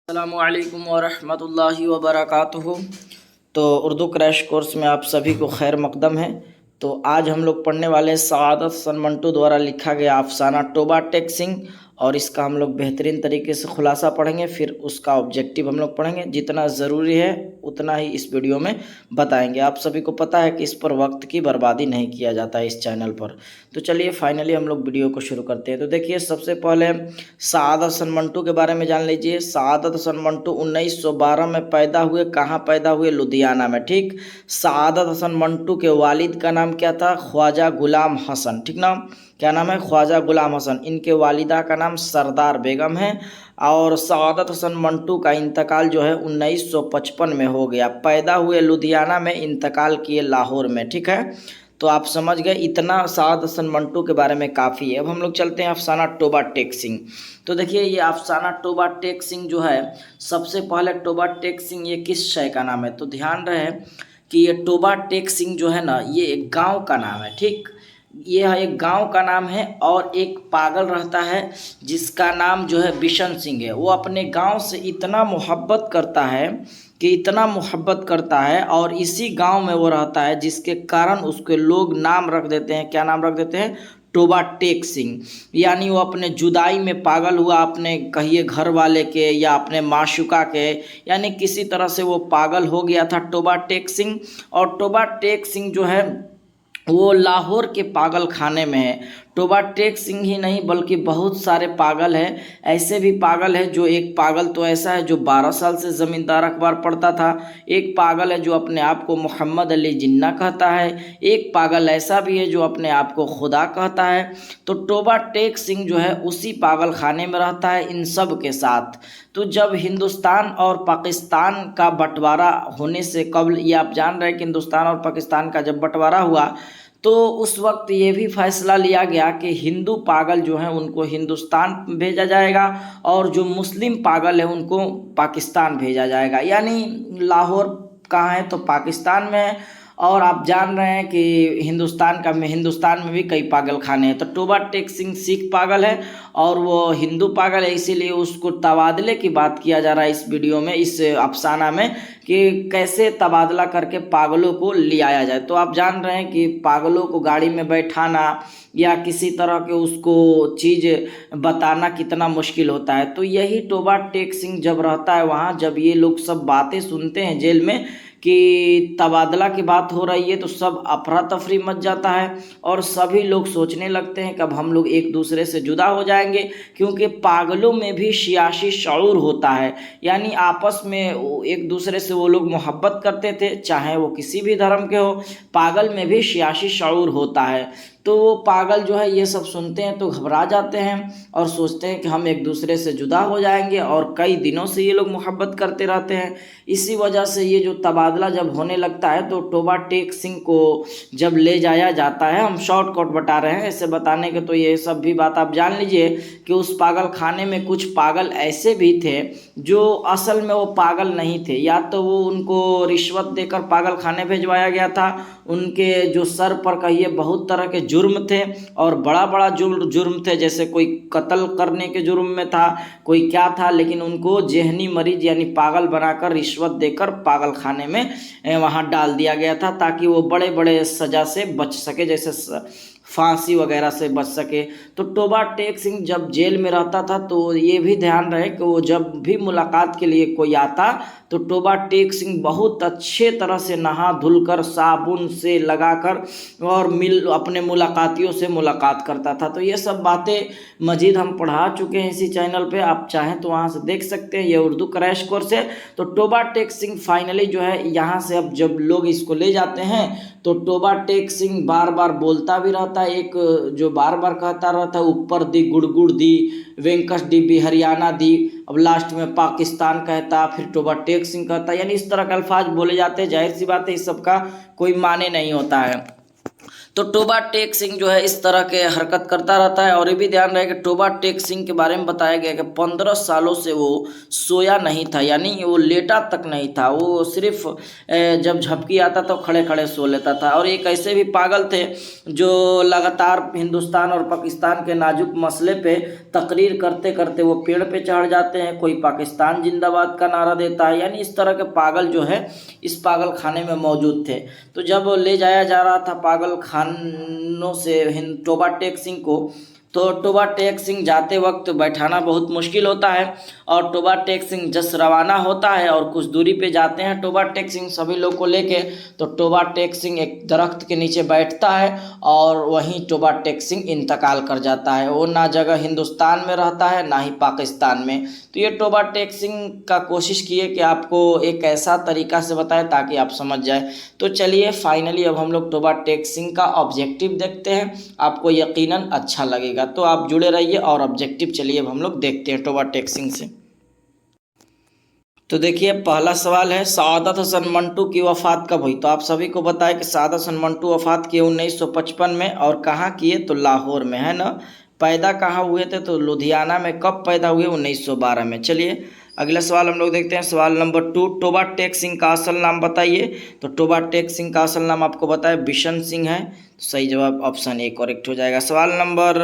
अस्सलामुअलैकुम वरहमतुल्लाहि वबरकातुहू। तो उर्दू क्रैश कोर्स में आप सभी को खैर मकदम है। तो आज हम लोग पढ़ने वाले हैं सआदत हसन मंटू द्वारा लिखा गया अफसाना टोबा टेक सिंह, और इसका हम लोग बेहतरीन तरीके से खुलासा पढ़ेंगे, फिर उसका ऑब्जेक्टिव हम लोग पढ़ेंगे। जितना ज़रूरी है उतना ही इस वीडियो में बताएंगे। आप सभी को पता है कि इस पर वक्त की बर्बादी नहीं किया जाता है इस चैनल पर। तो चलिए फाइनली हम लोग वीडियो को शुरू करते हैं। तो देखिए, सबसे पहले सआदत हसन मंटू के बारे में जान लीजिए। सआदत हसन मंटू 1912 में पैदा हुए। कहाँ पैदा हुए? लुधियाना में। ठीक। सआदत हसन मंटू के वालिद का नाम क्या था? ख्वाजा गुलाम हसन। ठीक ना? क्या नाम है? ख्वाजा गुलाम हसन। इनके वालिदा का नाम सरदार बेगम है। और सआदत हसन मंटू का इंतकाल जो है 1955 में हो गया। पैदा हुए लुधियाना में, इंतकाल किए लाहौर में। ठीक है, तो आप समझ गए। इतना सआदत हसन मंटू के बारे में काफ़ी है। अब हम लोग चलते हैं अफसाना टोबा टेक सिंह। तो देखिए, ये अफसाना टोबा टेक सिंह जो है, सबसे पहले टोबा टेक सिंह ये किस शय का नाम है? तो ध्यान रहे कि ये टोबा टेक सिंह जो है ना, ये एक गांव का नाम है। ठीक, ये एक गांव का नाम है। और एक पागल रहता है जिसका नाम जो है बिशन सिंह है। वो अपने गांव से इतना मोहब्बत करता है कि इतना मोहब्बत करता है, और इसी गांव में वो रहता है, जिसके कारण उसके लोग नाम रख देते हैं। क्या नाम रख देते हैं? टोबा टेक सिंह। यानी वो अपने जुदाई में पागल हुआ, अपने कहिए घर वाले के या अपने माशुका के, यानी किसी तरह से वो पागल हो गया था टोबा टेक सिंह। और टोबा टेक सिंह जो है वो लाहौर के पागल खाने में है। टोबा टेक सिंह ही नहीं बल्कि बहुत सारे पागल हैं। ऐसे भी पागल है जो, एक पागल तो ऐसा है जो 12 साल से ज़मींदार अखबार पढ़ता था। एक पागल है जो अपने आप को मोहम्मद अली जिन्ना कहता है। एक पागल ऐसा भी है जो अपने आप को खुदा कहता है। तो टोबा टेक सिंह जो है उसी पागल खाने में रहता है इन सब के साथ। तो जब हिंदुस्तान और पाकिस्तान का बंटवारा होने से कबल, ये आप जान रहे हैं कि हिंदुस्तान और पाकिस्तान का जब बंटवारा हुआ तो उस वक्त ये भी फैसला लिया गया कि हिंदू पागल जो हैं उनको हिंदुस्तान भेजा जाएगा, और जो मुस्लिम पागल है उनको पाकिस्तान भेजा जाएगा। यानी लाहौर कहाँ है? तो पाकिस्तान में है। और आप जान रहे हैं कि हिंदुस्तान में भी कई पागल खाने हैं। तो टोबा टेक सिंह सिख पागल है और वो हिंदू पागल है, इसीलिए उसको तबादले की बात किया जा रहा है इस वीडियो में, इस अफसाना में, कि कैसे तबादला करके पागलों को ले आया जाए। तो आप जान रहे हैं कि पागलों को गाड़ी में बैठाना या किसी तरह के उसको चीज़ बताना कितना मुश्किल होता है। तो यही टोबा टेक सिंह जब रहता है वहाँ, जब ये लोग सब बातें सुनते हैं जेल में कि तबादला की बात हो रही है, तो सब अफरा तफरी मच जाता है और सभी लोग सोचने लगते हैं कि अब हम लोग एक दूसरे से जुदा हो जाएंगे। क्योंकि पागलों में भी सियासी शऊर होता है, यानी आपस में एक दूसरे से वो लोग मोहब्बत करते थे, चाहे वो किसी भी धर्म के हो। पागल में भी सियासी शऊर होता है। तो वो पागल जो है ये सब सुनते हैं तो घबरा जाते हैं और सोचते हैं कि हम एक दूसरे से जुदा हो जाएंगे, और कई दिनों से ये लोग मोहब्बत करते रहते हैं। इसी वजह से ये जो तबादला जब होने लगता है तो टोबा टेक सिंह को जब ले जाया जाता है, हम शॉर्टकट बता रहे हैं ऐसे बताने के, तो ये सब भी बात आप जान लीजिए कि उस पागल खाने में कुछ पागल ऐसे भी थे जो असल में वो पागल नहीं थे। या तो वो उनको रिश्वत देकर पागल खाने भेजवाया गया था, उनके जो सर पर कहिए बहुत तरह के जुर्म थे और बड़ा बड़ा जुर्म थे, जैसे कोई कत्ल करने के जुर्म में था, कोई क्या था, लेकिन उनको जेहनी मरीज यानी पागल बनाकर रिश्वत देकर पागल खाने में वहाँ डाल दिया गया था, ताकि वो बड़े बड़े सज़ा से बच सके, जैसे फांसी वगैरह से बच सके। तो टोबा टेक सिंह जब जेल में रहता था तो ये भी ध्यान रहे कि वो जब भी मुलाकात के लिए कोई आता तो टोबा टेक सिंह बहुत अच्छे तरह से नहा धुलकर साबुन से लगाकर और अपने मुलाकातियों से मुलाकात करता था। तो ये सब बातें मजीद हम पढ़ा चुके हैं इसी चैनल पे, आप चाहें तो वहाँ से देख सकते हैं। ये उर्दू क्रैश कोर्स है। तो टोबा टेक सिंह फाइनली जो है यहाँ से अब जब लोग इसको ले जाते हैं तो टोबा टेक सिंह बार बार बोलता भी रहता है, एक जो बार बार कहता रहता है, ऊपर दी गुड़गुड़ दी, वेंकट डी हरियाणा दी, अब लास्ट में पाकिस्तान कहता, फिर टोबा टेक सिंह कहता, यानी इस तरह के अल्फाज बोले जाते हैं। जाहिर सी बात है इस सब का कोई माने नहीं होता है। तो टोबा टेक सिंह जो है इस तरह के हरकत करता रहता है। और ये भी ध्यान रहे कि टोबा टेक सिंह के बारे में बताया गया कि 15 सालों से वो सोया नहीं था, यानी वो लेटा तक नहीं था, वो सिर्फ जब झपकी आता तो खड़े खड़े सो लेता था। और एक ऐसे भी पागल थे जो लगातार हिंदुस्तान और पाकिस्तान के नाजुक मसले पे तकरीर करते करते वो पेड़ पे चढ़ जाते हैं, कोई पाकिस्तान जिंदाबाद का नारा देता है, यानी इस तरह के पागल जो है इस पागल खाने में मौजूद थे। तो जब ले जाया जा रहा था पागल खानों से टोबा टेक सिंह को, तो टोबा टेक सिंह जाते वक्त बैठाना बहुत मुश्किल होता है और टोबा टेक सिंह जस रवाना होता है और कुछ दूरी पे जाते हैं टोबा टेक सिंह सभी लोग को लेके, तो टोबा टेक सिंह एक दरख्त के नीचे बैठता है और वहीं टोबा टेक सिंह इंतकाल कर जाता है। वो ना जगह हिंदुस्तान में रहता है ना ही पाकिस्तान में। तो ये टोबा टेक सिंह का कोशिश किए कि आपको एक ऐसा तरीका से बताए ताकि आप समझ जाए। तो चलिए फाइनली अब हम लोग टोबा टेक सिंह का ऑब्जेक्टिव देखते हैं, आपको यकीनन अच्छा लगेगा, तो आप जुड़े रहिए और ऑब्जेक्टिव चलिए अब हम लोग देखते हैं टोबा टेक सिंह से। तो देखिए पहला सवाल है, सआदत हसन मंटू की वफ़ात कब हुई? तो आप सभी को बताएं कि सआदत हसन मंटू वफ़ात किए 1955 में, और कहाँ किए? तो लाहौर में, है ना। पैदा कहाँ हुए थे? तो लुधियाना में। कब पैदा हुए? 1912 में। चलिए अगला सवाल हम लोग देखते हैं, सवाल नंबर 2, टोबा टेक सिंह का असल नाम बताइए। तो टोबा टेक सिंह का असल नाम आपको बताए बिशन सिंह है। सही जवाब ऑप्शन ए करेक्ट हो जाएगा। सवाल नंबर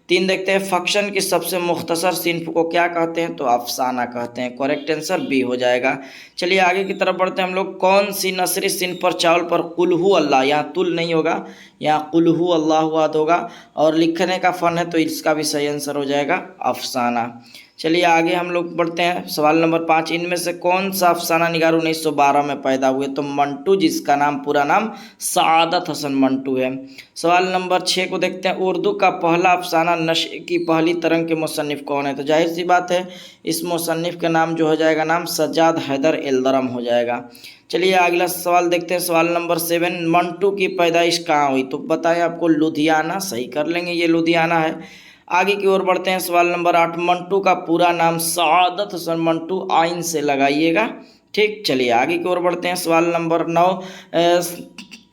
3 देखते हैं, फ़क्शन की सबसे मुख्तसर सिन्फ को क्या कहते हैं? तो अफसाना कहते हैं। करेक्ट आंसर बी हो जाएगा। चलिए आगे की तरफ बढ़ते हैं हम लोग, कौन सी नसरी सिन्फ पर चावल पर कुल हु अल्लाह, यहाँ तुल नहीं होगा, यहाँ कुल हु अल्लाह होगा, और लिखने का फ़न है तो इसका भी सही आंसर हो जाएगा अफसाना। चलिए आगे हम लोग बढ़ते हैं, सवाल नंबर 5, इनमें से कौन सा अफसाना निगार 1912 में पैदा हुए? तो मंटू, जिसका नाम पूरा नाम सआदत हसन मंटू है। सवाल नंबर 6 को देखते हैं, उर्दू का पहला अफसाना नशे की पहली तरंग के मुसन्निफ़ कौन है? तो जाहिर सी बात है इस मुसन्निफ़ का नाम जो हो जाएगा नाम सज्जाद हैदर एल्दरम हो जाएगा। चलिए अगला सवाल देखते हैं, सवाल नंबर 7, मंटू की पैदाइश कहाँ हुई? तो बताएं आपको लुधियाना, सही कर लेंगे, ये लुधियाना है। आगे की ओर बढ़ते हैं, सवाल नंबर 8, मंटू का पूरा नाम सआदत हसन मंटू आइन से लगाइएगा, ठीक। चलिए आगे की ओर बढ़ते हैं, सवाल नंबर 9,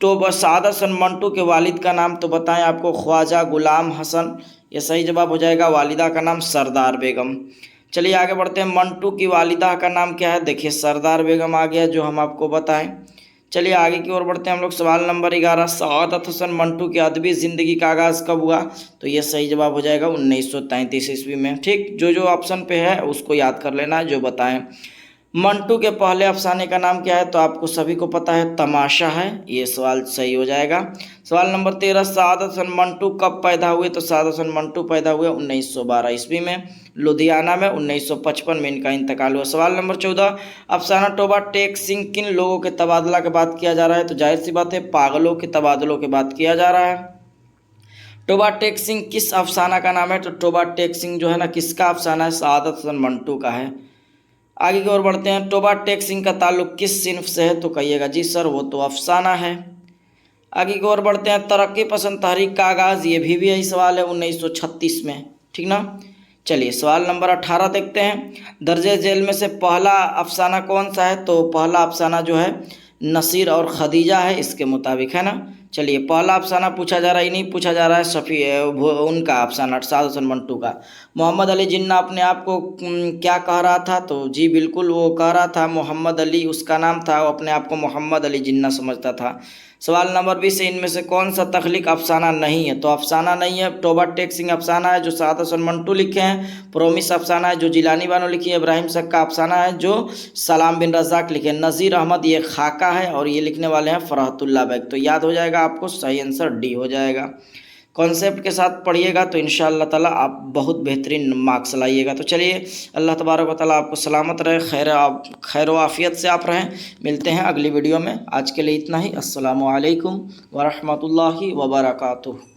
तो सआदत हसन मंटू के वालिद का नाम तो बताएं आपको ख्वाजा गुलाम हसन, ये सही जवाब हो जाएगा। वालिदा का नाम सरदार बेगम। चलिए आगे बढ़ते हैं, मंटू की वालिदा का नाम क्या है? देखिए सरदार बेगम आ गया जो हम आपको बताएं। चलिए आगे की ओर बढ़ते हैं हम लोग, सवाल नंबर 11, सआदत हसन मंटू की अदबी ज़िंदगी का आगाज़ कब हुआ? तो ये सही जवाब हो जाएगा 1933 ईस्वी में, ठीक। जो ऑप्शन पे है उसको याद कर लेना है जो बताएं। मंटू के पहले अफसाने का नाम क्या है? तो आपको सभी को पता है तमाशा है, ये सवाल सही हो जाएगा। सवाल नंबर 13, सआदत हसन मंटू कब पैदा हुए? तो सआदत हसन मंटू पैदा हुए 1912 ईस्वी में, लुधियाना में। 1955 में इनका इंतकाल हुआ। सवाल नंबर 14, अफसाना टोबा टेक सिंह किन लोगों के तबादला के बाद किया जा रहा है? तो जाहिर सी बात है पागलों के तबादलों के बाद किया जा रहा है। टोबा टेक सिंह किस अफसाना का नाम है? तो टोबा टेक सिंह जो है ना किसका अफसाना है? सआदत हसन मंटू का है। आगे की ओर बढ़ते हैं, टोबा टेक सिंह का ताल्लुक किस सिन्फ से है? तो कहिएगा जी सर वो तो अफसाना है। आगे की ओर बढ़ते हैं, तरक्की पसंद तहरीक का आगाज़, ये भी यही सवाल है 1936 में, ठीक ना। चलिए सवाल नंबर 18 देखते हैं, दर्जे जेल में से पहला अफसाना कौन सा है? तो पहला अफसाना जो है नसीर और खदीजा है इसके मुताबिक, है ना। चलिए पहला अफसाना पूछा जा रहा है, ही नहीं पूछा जा रहा है शफी उनका अफसाना सआदत हसन मंटू का। मोहम्मद अली जिन्ना अपने आप को क्या कह रहा था? तो जी बिल्कुल वो कह रहा था मोहम्मद अली उसका नाम था, वो अपने आप को मोहम्मद अली जिन्ना समझता था। सवाल नंबर 20, इनमें से कौन सा तख्लीक अफसाना नहीं है? तो अफसाना नहीं है, टोबा टेक सिंह अफसाना है जो सआदत हसन मंटू लिखे हैं, प्रोमिस अफसाना है जो जिलानी बानो लिखी है, इब्राहिम सक्का अफसाना है जो सलाम बिन रज़ाक लिखे, नज़ीर अहमद ये खाका है और ये लिखने वाले हैं फरहतुल्लाह बेग। तो याद हो जाएगा आपको, सही आंसर डी हो जाएगा। कॉन्सेप्ट के साथ पढ़िएगा तो इंशाअल्लाह ताला आप बहुत बेहतरीन मार्क्स लाइएगा। तो चलिए अल्लाह तबारक व तआला आपको सलामत रहे, खैर व आफ़ियत से आप रहें। मिलते हैं अगली वीडियो में, आज के लिए इतना ही। अस्सलामु अलैकुम व रहमतुल्लाहि व बरकातुहू।